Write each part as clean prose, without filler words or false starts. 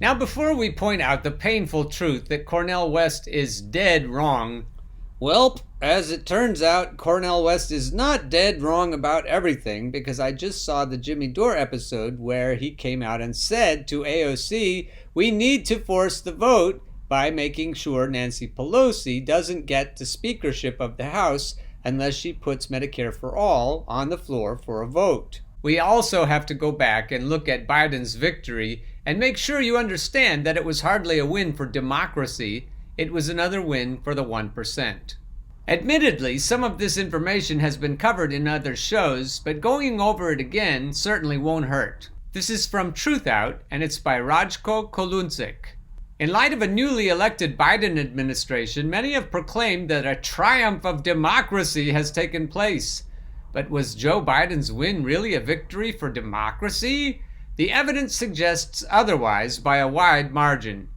Now, before we point out the painful truth that Cornel West is dead wrong, well, as it turns out, Cornel West is not dead wrong about everything, because I just saw the Jimmy Dore episode where he came out and said to AOC, we need to force the vote by making sure Nancy Pelosi doesn't get the speakership of the House unless she puts Medicare for All on the floor for a vote. We also have to go back and look at Biden's victory and make sure you understand that it was hardly a win for democracy. It was another win for the 1%. Admittedly, some of this information has been covered in other shows, but going over it again certainly won't hurt. This is from Truth Out, and it's by Rajko Kolunsik. In light of a newly elected Biden administration, many have proclaimed that a triumph of democracy has taken place. But was Joe Biden's win really a victory for democracy? The evidence suggests otherwise by a wide margin.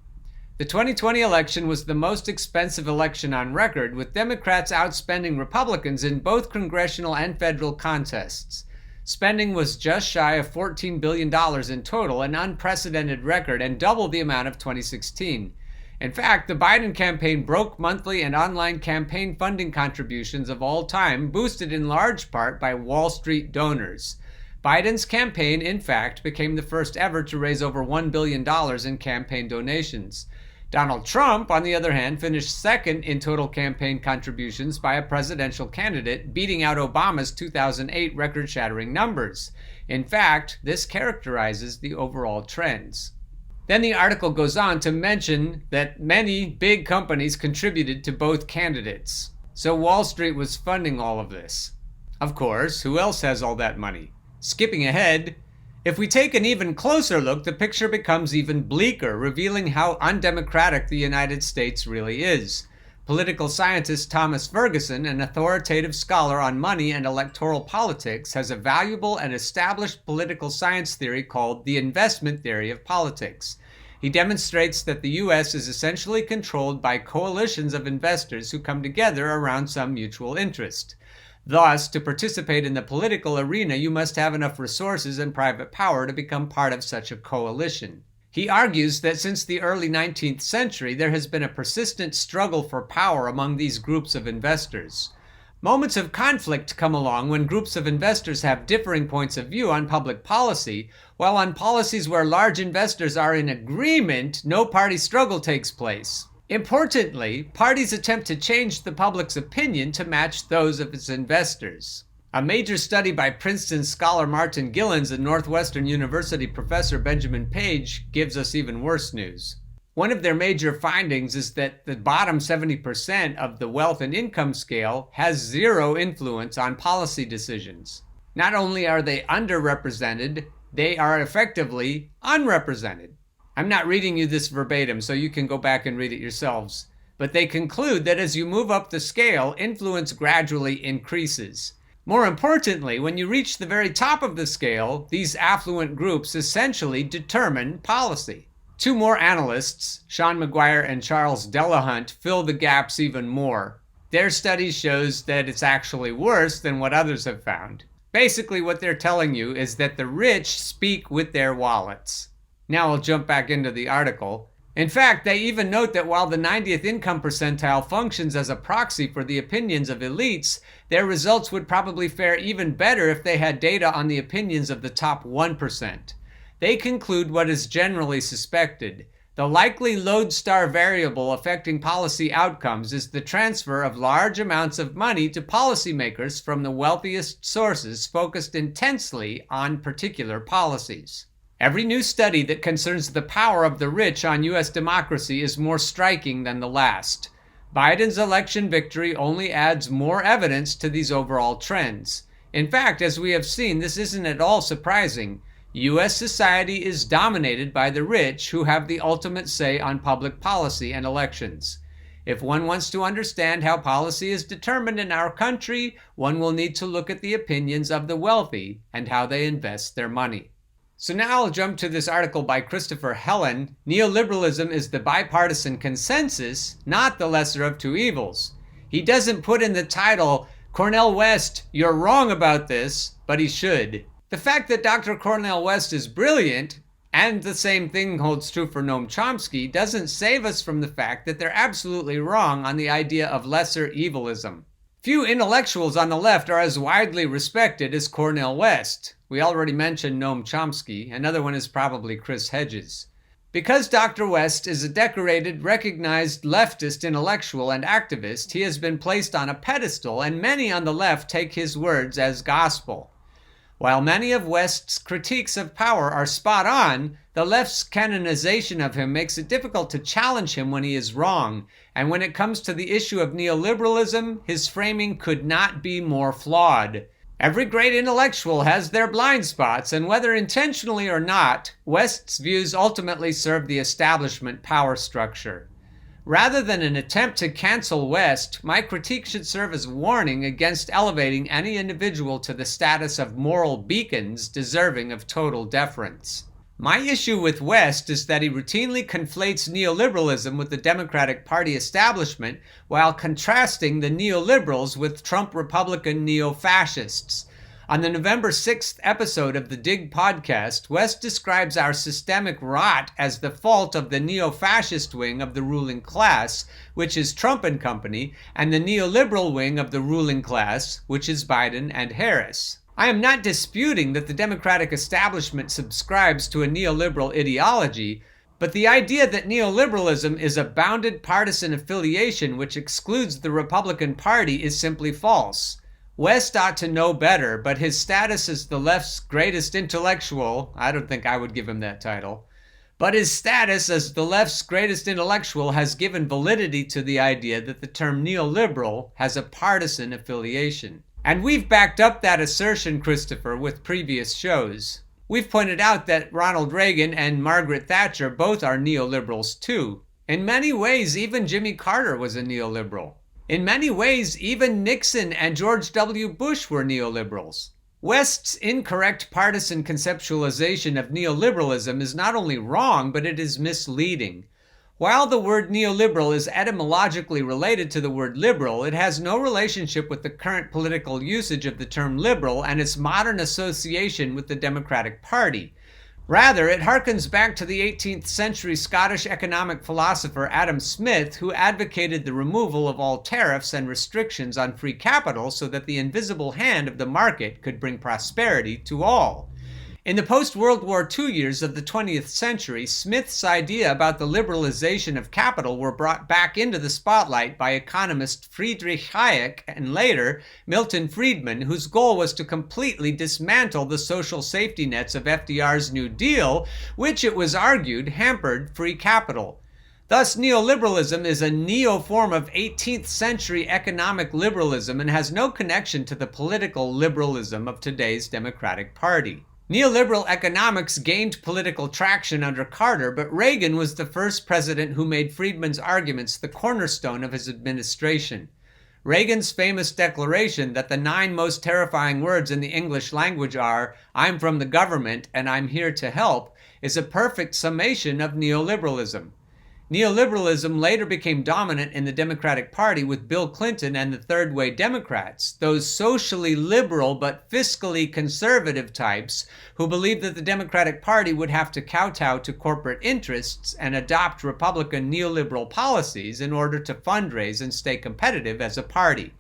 The 2020 election was the most expensive election on record, with Democrats outspending Republicans in both congressional and federal contests. Spending was just shy of $14 billion in total, an unprecedented record and double the amount of 2016. In fact, the Biden campaign broke monthly and online campaign funding contributions of all time, boosted in large part by Wall Street donors. Biden's campaign, in fact, became the first ever to raise over $1 billion in campaign donations. Donald Trump, on the other hand, finished second in total campaign contributions by a presidential candidate, beating out Obama's 2008 record-shattering numbers. In fact, this characterizes the overall trends. Then the article goes on to mention that many big companies contributed to both candidates. So Wall Street was funding all of this. Of course, who else has all that money? Skipping ahead, if we take an even closer look, the picture becomes even bleaker, revealing how undemocratic the United States really is. Political scientist Thomas Ferguson, an authoritative scholar on money and electoral politics, has a valuable and established political science theory called the investment theory of politics. He demonstrates that the U.S. is essentially controlled by coalitions of investors who come together around some mutual interest. Thus, to participate in the political arena, you must have enough resources and private power to become part of such a coalition. He argues that since the early 19th century, there has been a persistent struggle for power among these groups of investors. Moments of conflict come along when groups of investors have differing points of view on public policy, while on policies where large investors are in agreement, no party struggle takes place. Importantly, parties attempt to change the public's opinion to match those of its investors. A major study by Princeton scholar Martin Gillens and Northwestern University professor Benjamin Page gives us even worse news. One of their major findings is that the bottom 70% of the wealth and income scale has zero influence on policy decisions. Not only are they underrepresented, they are effectively unrepresented. I'm not reading you this verbatim, so you can go back and read it yourselves. But they conclude that as you move up the scale, influence gradually increases. More importantly, when you reach the very top of the scale, these affluent groups essentially determine policy. Two more analysts, Sean McGuire and Charles Delahunt, fill the gaps even more. Their study shows that it's actually worse than what others have found. Basically, what they're telling you is that the rich speak with their wallets. Now I'll jump back into the article. In fact, they even note that while the 90th income percentile functions as a proxy for the opinions of elites, their results would probably fare even better if they had data on the opinions of the top 1%. They conclude what is generally suspected. The likely lodestar variable affecting policy outcomes is the transfer of large amounts of money to policymakers from the wealthiest sources focused intensely on particular policies. Every new study that concerns the power of the rich on U.S. democracy is more striking than the last. Biden's election victory only adds more evidence to these overall trends. In fact, as we have seen, this isn't at all surprising. U.S. society is dominated by the rich, who have the ultimate say on public policy and elections. If one wants to understand how policy is determined in our country, one will need to look at the opinions of the wealthy and how they invest their money. So now I'll jump to this article by Christopher Hellen. Neoliberalism is the bipartisan consensus, not the lesser of two evils. He doesn't put in the title, Cornel West, you're wrong about this, but he should. The fact that Dr. Cornel West is brilliant, and the same thing holds true for Noam Chomsky, doesn't save us from the fact that they're absolutely wrong on the idea of lesser evilism. Few intellectuals on the left are as widely respected as Cornel West. We already mentioned Noam Chomsky. Another one is probably Chris Hedges. Because Dr. West is a decorated, recognized leftist intellectual and activist, he has been placed on a pedestal, and many on the left take his words as gospel. While many of West's critiques of power are spot on, the left's canonization of him makes it difficult to challenge him when he is wrong, and when it comes to the issue of neoliberalism, his framing could not be more flawed. Every great intellectual has their blind spots, and whether intentionally or not, West's views ultimately serve the establishment power structure. Rather than an attempt to cancel West, my critique should serve as warning against elevating any individual to the status of moral beacons deserving of total deference. My issue with West is that he routinely conflates neoliberalism with the Democratic Party establishment while contrasting the neoliberals with Trump Republican neo-fascists. On the November 6th episode of the Dig podcast, West describes our systemic rot as the fault of the neo-fascist wing of the ruling class, which is Trump and company, and the neoliberal wing of the ruling class, which is Biden and Harris. I am not disputing that the Democratic establishment subscribes to a neoliberal ideology, but the idea that neoliberalism is a bounded partisan affiliation which excludes the Republican Party is simply false. West ought to know better, but his status as the left's greatest intellectual, I don't think I would give him that title, but his status as the left's greatest intellectual has given validity to the idea that the term neoliberal has a partisan affiliation. And we've backed up that assertion, Christopher, with previous shows. We've pointed out that Ronald Reagan and Margaret Thatcher both are neoliberals too. In many ways, even Jimmy Carter was a neoliberal. In many ways, even Nixon and George W. Bush were neoliberals. West's incorrect partisan conceptualization of neoliberalism is not only wrong, but it is misleading. While the word neoliberal is etymologically related to the word liberal, it has no relationship with the current political usage of the term liberal and its modern association with the Democratic Party. Rather, it harkens back to the 18th century Scottish economic philosopher Adam Smith, who advocated the removal of all tariffs and restrictions on free capital so that the invisible hand of the market could bring prosperity to all. In the post-World War II years of the 20th century, Smith's idea about the liberalization of capital were brought back into the spotlight by economist Friedrich Hayek and later Milton Friedman, whose goal was to completely dismantle the social safety nets of FDR's New Deal, which it was argued hampered free capital. Thus, neoliberalism is a neo-form of 18th century economic liberalism and has no connection to the political liberalism of today's Democratic Party. Neoliberal economics gained political traction under Carter, but Reagan was the first president who made Friedman's arguments the cornerstone of his administration. Reagan's famous declaration that the 9 most terrifying words in the English language are, "I'm from the government and I'm here to help," is a perfect summation of neoliberalism. Neoliberalism later became dominant in the Democratic Party with Bill Clinton and the Third Way Democrats, those socially liberal but fiscally conservative types who believed that the Democratic Party would have to kowtow to corporate interests and adopt Republican neoliberal policies in order to fundraise and stay competitive as a party.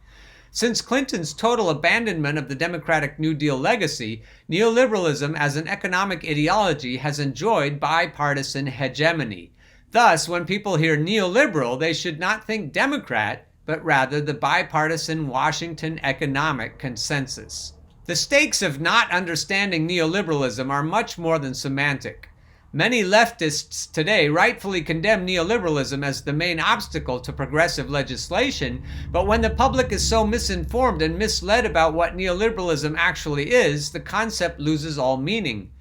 Since Clinton's total abandonment of the Democratic New Deal legacy, neoliberalism as an economic ideology has enjoyed bipartisan hegemony. Thus, when people hear neoliberal, they should not think Democrat, but rather the bipartisan Washington economic consensus. The stakes of not understanding neoliberalism are much more than semantic. Many leftists today rightfully condemn neoliberalism as the main obstacle to progressive legislation, but when the public is so misinformed and misled about what neoliberalism actually is, the concept loses all meaning.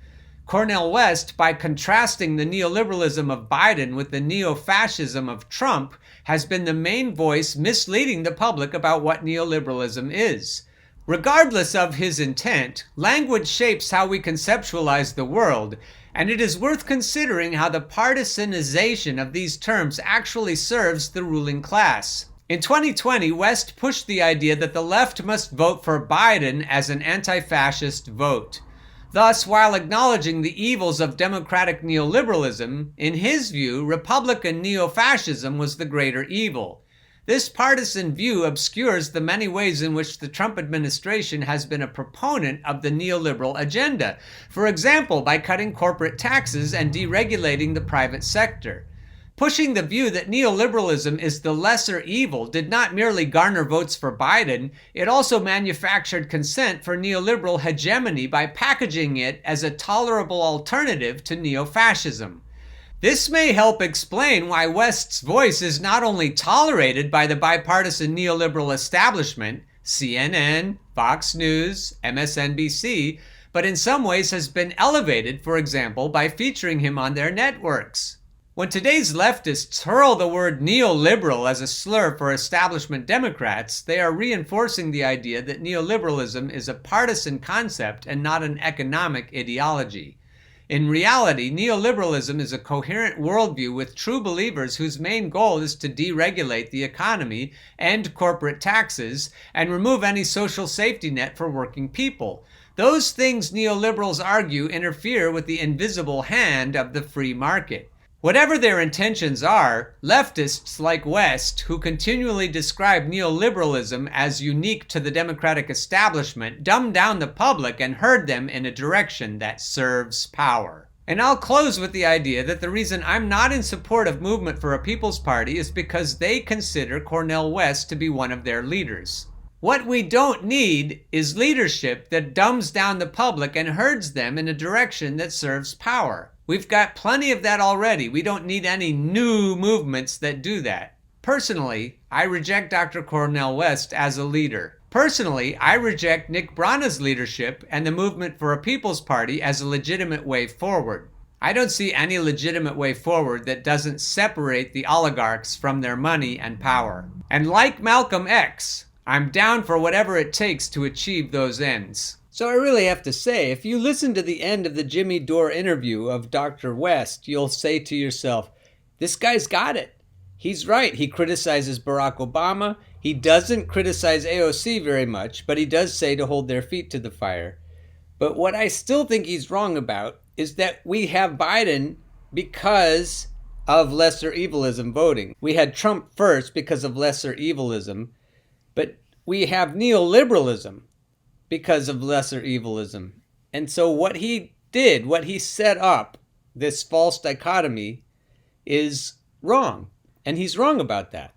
Cornel West, by contrasting the neoliberalism of Biden with the neo-fascism of Trump, has been the main voice misleading the public about what neoliberalism is. Regardless of his intent, language shapes how we conceptualize the world, and it is worth considering how the partisanization of these terms actually serves the ruling class. In 2020, West pushed the idea that the left must vote for Biden as an anti-fascist vote. Thus, while acknowledging the evils of democratic neoliberalism, in his view, Republican neo-fascism was the greater evil. This partisan view obscures the many ways in which the Trump administration has been a proponent of the neoliberal agenda, for example, by cutting corporate taxes and deregulating the private sector. Pushing the view that neoliberalism is the lesser evil did not merely garner votes for Biden, it also manufactured consent for neoliberal hegemony by packaging it as a tolerable alternative to neo-fascism. This may help explain why West's voice is not only tolerated by the bipartisan neoliberal establishment, CNN, Fox News, MSNBC, but in some ways has been elevated, for example, by featuring him on their networks. When today's leftists hurl the word neoliberal as a slur for establishment Democrats, they are reinforcing the idea that neoliberalism is a partisan concept and not an economic ideology. In reality, neoliberalism is a coherent worldview with true believers whose main goal is to deregulate the economy, end corporate taxes, and remove any social safety net for working people. Those things, neoliberals argue, interfere with the invisible hand of the free market. Whatever their intentions are, leftists like West, who continually describe neoliberalism as unique to the Democratic establishment, dumb down the public and herd them in a direction that serves power. And I'll close with the idea that the reason I'm not in support of Movement for a People's Party is because they consider Cornel West to be one of their leaders. What we don't need is leadership that dumbs down the public and herds them in a direction that serves power. We've got plenty of that already. We don't need any new movements that do that. Personally, I reject Dr. Cornel West as a leader. Personally, I reject Nick Branagh's leadership and the Movement for a People's Party as a legitimate way forward. I don't see any legitimate way forward that doesn't separate the oligarchs from their money and power. And like Malcolm X, I'm down for whatever it takes to achieve those ends. So I really have to say, if you listen to the end of the Jimmy Dore interview of Dr. West, you'll say to yourself, this guy's got it. He's right. He criticizes Barack Obama. He doesn't criticize AOC very much, but he does say to hold their feet to the fire. But what I still think he's wrong about is that we have Biden because of lesser evilism voting. We had Trump first because of lesser evilism, but we have neoliberalism because of lesser evilism. And so what he did, what he set up, this false dichotomy, is wrong. And he's wrong about that.